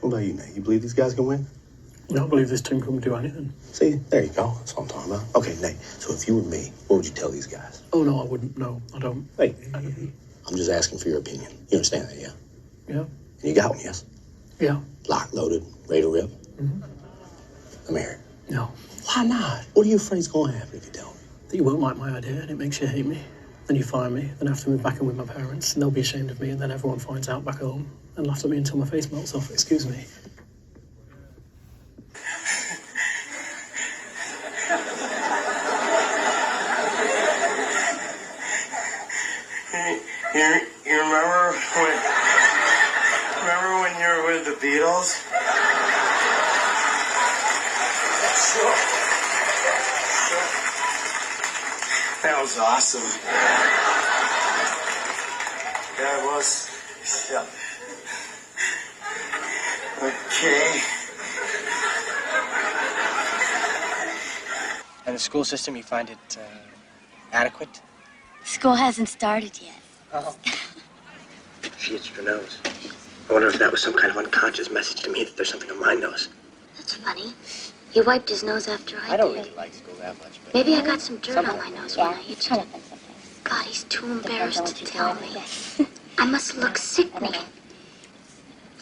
What about you, Nate? You believe these guys can win? I don't believe this team can do anything. See, there you go. That's what I'm talking about. Okay, Nate, so if you were me, what would you tell these guys? Oh, no, I wouldn't. No, I don't. Hey, I'm just asking for your opinion. You understand that, yeah? Yeah. And you got one, yes? Yeah. Locked, loaded, ready to rip? Mm-hmm. I'm here. No. Why not? What are you afraid is going to happen if you tell me? That you won't like my idea and it makes you hate me. Then you fire me, then I have to move back in with my parents, and they'll be ashamed of me, and then everyone finds out back home and laughs at me until my face melts off. Excuse me. You remember when you were with the Beatles? Sure. That was awesome. Yeah, it was. Yeah. Okay. And the school system, you find it adequate? School hasn't started yet. Oh. She itched her nose. I wonder if that was some kind of unconscious message to me that there's something on my nose. That's funny. He wiped his nose after I don't did. really like school that much, but... Maybe I got some dirt on my nose when I it's itched kind it. of fun sometimes. God, he's too embarrassed to tell me. Yes. I must look sickening.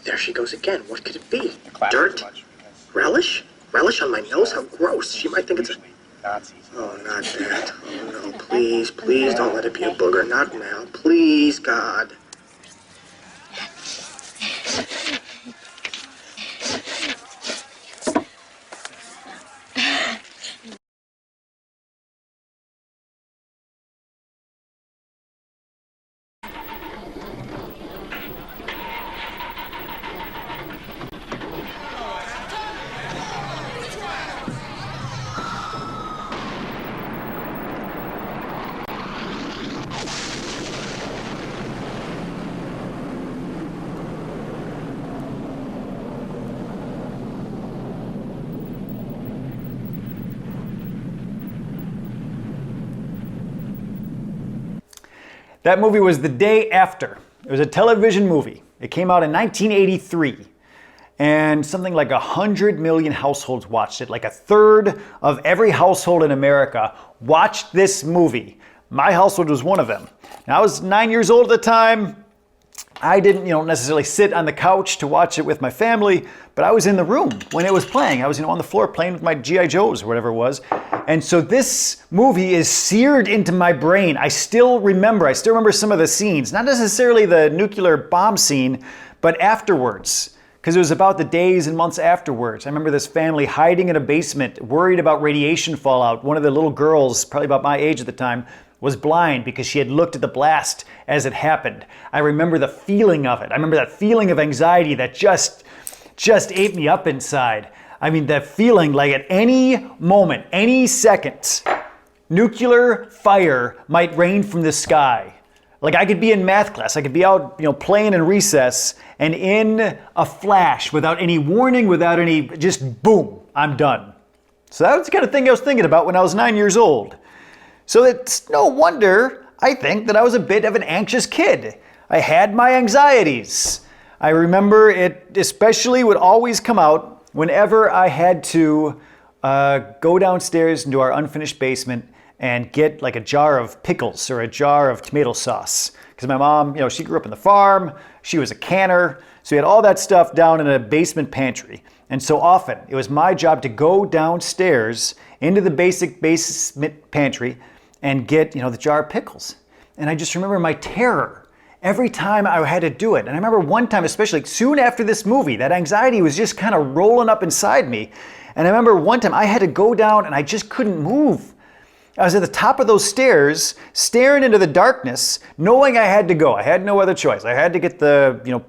There she goes again. What could it be? Dirt? Relish? Relish on my nose? How gross. She might think it's a... Nazis. Oh, not that. Oh, no. Please, please don't let it be a booger. Not now. Please, God. That movie was The Day After. It was a television movie. It came out in 1983. And something like 100 million households watched it. Like a third of every household in America watched this movie. My household was one of them. Now, I was 9 years old at the time. I didn't, necessarily sit on the couch to watch it with my family, but I was in the room when it was playing. I was, on the floor playing with my G.I. Joes or whatever it was. And so this movie is seared into my brain. I still remember some of the scenes, not necessarily the nuclear bomb scene, but afterwards, because it was about the days and months afterwards. I remember this family hiding in a basement, worried about radiation fallout. One of the little girls, probably about my age at the time, was blind because she had looked at the blast as it happened. I remember the feeling of it. I remember that feeling of anxiety that just ate me up inside. I mean, that feeling like at any moment, any second, nuclear fire might rain from the sky. Like I could be in math class, I could be out, playing in recess, and in a flash, without any warning, without any, just boom, I'm done. So that was the kind of thing I was thinking about when I was 9 years old. So it's no wonder, I think, that I was a bit of an anxious kid. I had my anxieties. I remember it especially would always come out whenever I had to go downstairs into our unfinished basement and get like a jar of pickles or a jar of tomato sauce. Because my mom, she grew up in the farm, she was a canner, so we had all that stuff down in a basement pantry. And so often, it was my job to go downstairs into the basic basement pantry and get, the jar of pickles. And I just remember my terror every time I had to do it. And I remember one time, especially soon after this movie, that anxiety was just kind of rolling up inside me. And I remember one time I had to go down and I just couldn't move. I was at the top of those stairs, staring into the darkness, knowing I had to go. I had no other choice. I had to get the,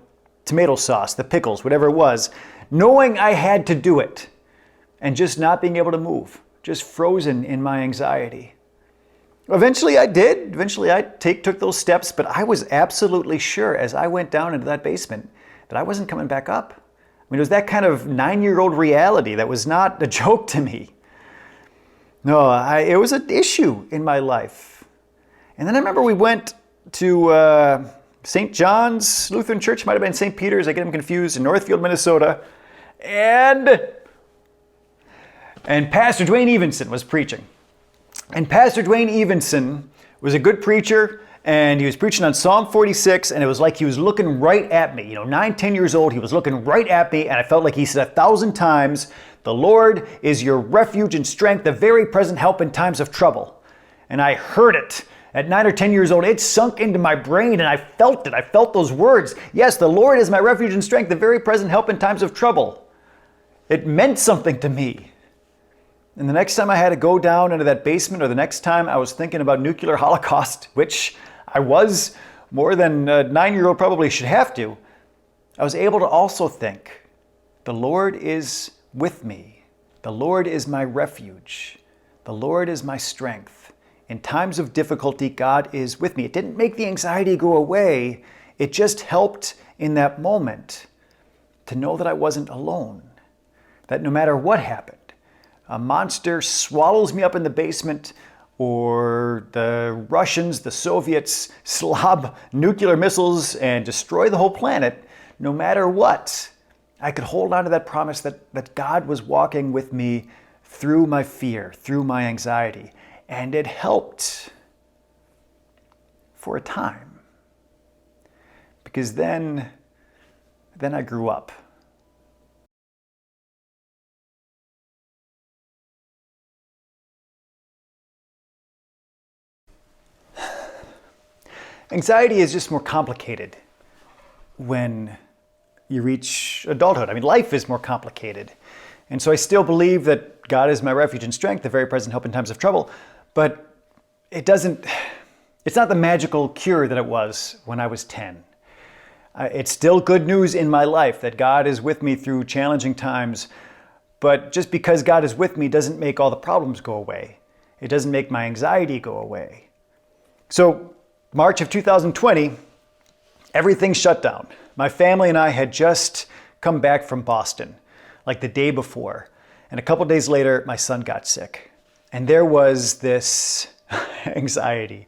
tomato sauce, the pickles, whatever it was, knowing I had to do it and just not being able to move, just frozen in my anxiety. Eventually I did. Eventually I took those steps, but I was absolutely sure as I went down into that basement that I wasn't coming back up. I mean, it was that kind of 9-year-old reality that was not a joke to me. No, it was an issue in my life. And then I remember we went to St. John's Lutheran Church, might have been St. Peter's, I get them confused, in Northfield, Minnesota. And Pastor Dwayne Evenson was preaching. And Pastor Dwayne Evenson was a good preacher, and he was preaching on Psalm 46, and it was like he was looking right at me. 9, 10 years old, he was looking right at me, and I felt like he said 1,000 times, "The Lord is your refuge and strength, a very present help in times of trouble." And I heard it. At 9 or 10 years old, it sunk into my brain, and I felt it. I felt those words. Yes, the Lord is my refuge and strength, the very present help in times of trouble. It meant something to me. And the next time I had to go down into that basement, or the next time I was thinking about nuclear holocaust, which I was more than a 9-year-old probably should have to, I was able to also think, the Lord is with me. The Lord is my refuge. The Lord is my strength. In times of difficulty, God is with me. It didn't make the anxiety go away. It just helped in that moment to know that I wasn't alone. That no matter what happened, a monster swallows me up in the basement, or the Russians, the Soviets, slob nuclear missiles and destroy the whole planet, no matter what, I could hold on to that promise that God was walking with me through my fear, through my anxiety. And it helped for a time. Because then I grew up. Anxiety is just more complicated when you reach adulthood. I mean, life is more complicated. And so I still believe that God is my refuge and strength, the very present help in times of trouble. But it's not the magical cure that it was when I was 10. It's still good news in my life that God is with me through challenging times. But just because God is with me doesn't make all the problems go away. It doesn't make my anxiety go away. So March of 2020, everything shut down. My family and I had just come back from Boston, like the day before. And a couple days later, my son got sick. And there was this anxiety.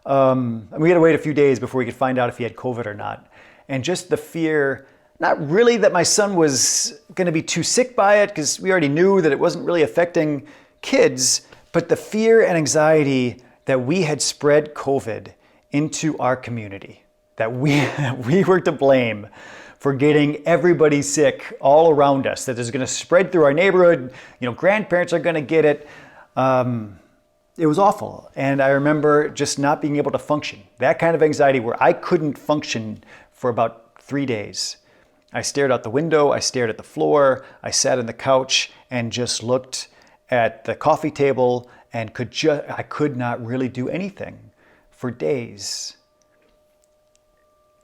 We had to wait a few days before we could find out if he had COVID or not. And just the fear, not really that my son was going to be too sick by it, because we already knew that it wasn't really affecting kids, but the fear and anxiety that we had spread COVID into our community, that we were to blame for getting everybody sick all around us, that is going to spread through our neighborhood, grandparents are going to get it. It was awful. And I remember just not being able to function. That kind of anxiety where I couldn't function for about 3 days. I stared out the window, I stared at the floor, I sat on the couch and just looked at the coffee table and I could not really do anything for days.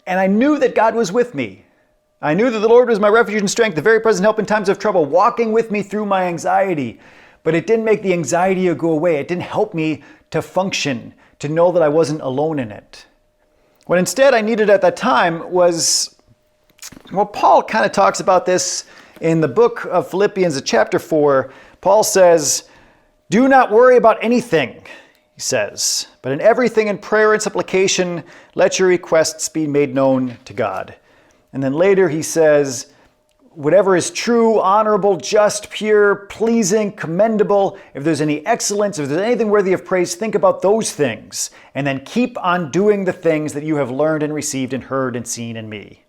And I knew that God was with me. I knew that the Lord was my refuge and strength, the very present help in times of trouble, walking with me through my anxiety. But it didn't make the anxiety go away. It didn't help me to function, to know that I wasn't alone in it. What instead I needed at that time was, Paul kind of talks about this in the book of Philippians, chapter 4. Paul says, "Do not worry about anything," he says, "but in everything in prayer and supplication, let your requests be made known to God." And then later he says, "Whatever is true, honorable, just, pure, pleasing, commendable, if there's any excellence, if there's anything worthy of praise, think about those things, and then keep on doing the things that you have learned and received and heard and seen in me."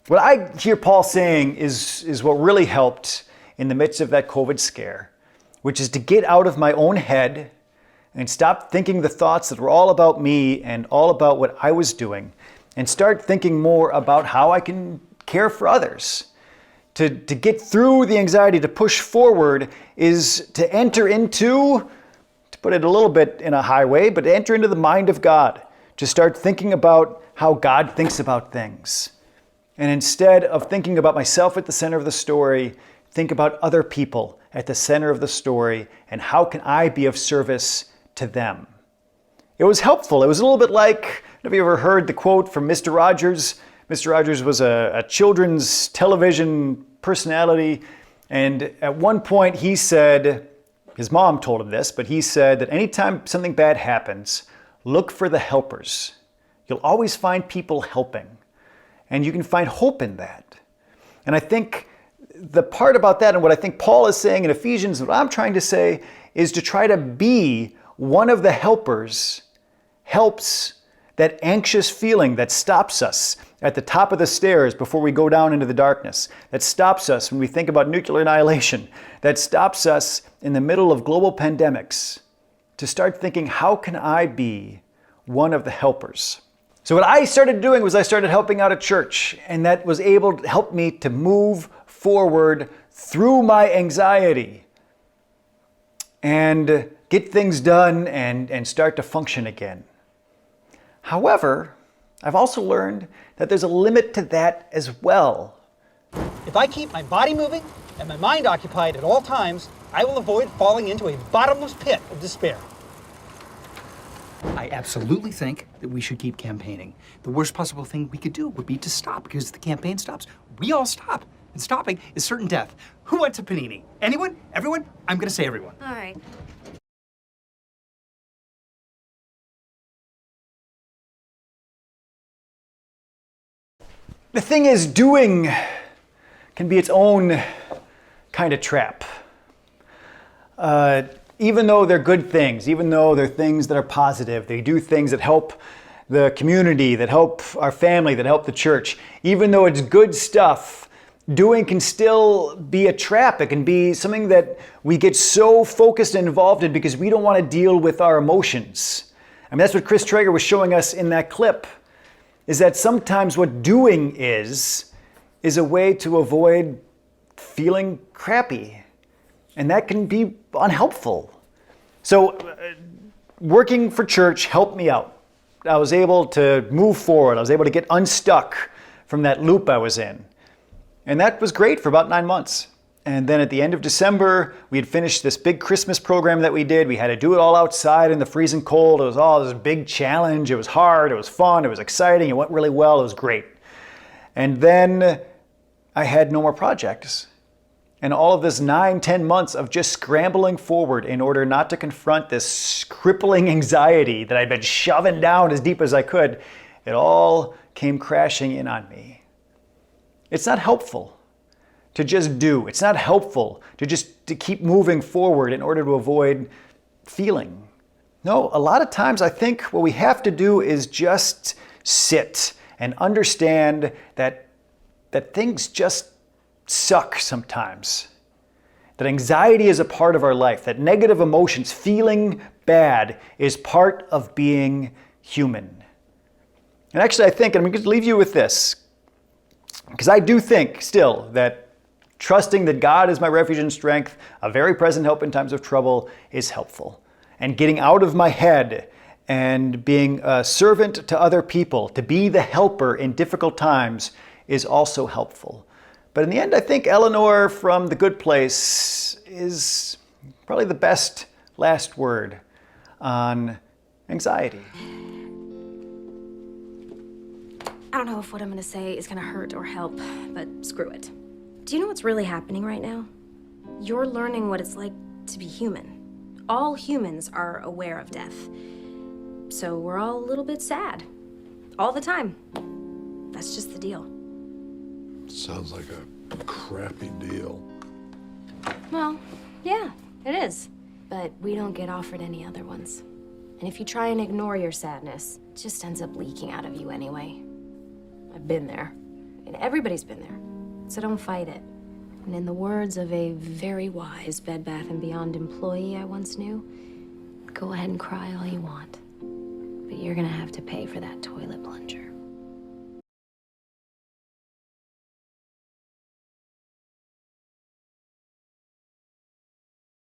What I hear Paul saying is what really helped in the midst of that COVID scare, which is to get out of my own head and stop thinking the thoughts that were all about me and all about what I was doing, and start thinking more about how I can care for others. To get through the anxiety, to push forward, is to enter into, to put it a little bit in a high way, but to enter into the mind of God, to start thinking about how God thinks about things. And instead of thinking about myself at the center of the story, think about other people at the center of the story and how can I be of service to them. It was helpful. It was a little bit like, have you ever heard the quote from Mr. Rogers? Mr. Rogers was a children's television personality, and at one point he said, his mom told him this, but he said that anytime something bad happens, look for the helpers. You'll always find people helping. And you can find hope in that. And I think the part about that, and what I think Paul is saying in Ephesians, what I'm trying to say, is to try to be one of the helpers helps that anxious feeling that stops us at the top of the stairs before we go down into the darkness, that stops us when we think about nuclear annihilation, that stops us in the middle of global pandemics, to start thinking, how can I be one of the helpers? So what I started doing was I started helping out at church, and that was able to help me to move forward through my anxiety and get things done and start to function again. However, I've also learned that there's a limit to that as well. If I keep my body moving and my mind occupied at all times, I will avoid falling into a bottomless pit of despair. I absolutely think that we should keep campaigning. The worst possible thing we could do would be to stop, because if the campaign stops, we all stop. And stopping is certain death. Who went to Panini? Anyone? Everyone? I'm gonna say everyone. All right. The thing is, doing can be its own kind of trap. Even though they're good things, even though they're things that are positive, they do things that help the community, that help our family, that help the church. Even though it's good stuff, doing can still be a trap. It can be something that we get so focused and involved in because we don't want to deal with our emotions. I mean, that's what Chris Traeger was showing us in that clip, is that sometimes what doing is a way to avoid feeling crappy. And that can be unhelpful. So working for church helped me out. I was able to move forward. I was able to get unstuck from that loop I was in. And that was great for about 9 months. And then at the end of December, we had finished this big Christmas program that we did. We had to do it all outside in the freezing cold. It was all this big challenge. It was hard. It was fun. It was exciting. It went really well. It was great. And then I had no more projects. And all of this 9-10 months of just scrambling forward in order not to confront this crippling anxiety that I'd been shoving down as deep as I could, it all came crashing in on me. It's not helpful to just do. It's not helpful to keep moving forward in order to avoid feeling. No, a lot of times I think what we have to do is just sit and understand that things just suck sometimes. That anxiety is a part of our life. That negative emotions, feeling bad, is part of being human. And actually I think, and I'm going to leave you with this, because I do think still that trusting that God is my refuge and strength, a very present help in times of trouble, is helpful. And getting out of my head and being a servant to other people, to be the helper in difficult times, is also helpful. But in the end, I think Eleanor from The Good Place is probably the best last word on anxiety. I don't know if what I'm gonna say is gonna hurt or help, but screw it. Do you know what's really happening right now? You're learning what it's like to be human. All humans are aware of death. So we're all a little bit sad. All the time. That's just the deal. Sounds like a crappy deal. Well, yeah, it is. But we don't get offered any other ones. And if you try and ignore your sadness, it just ends up leaking out of you anyway. I've been there. And everybody's been there. So don't fight it. And in the words of a very wise Bed Bath & Beyond employee I once knew, go ahead and cry all you want. But you're gonna have to pay for that toilet plunger.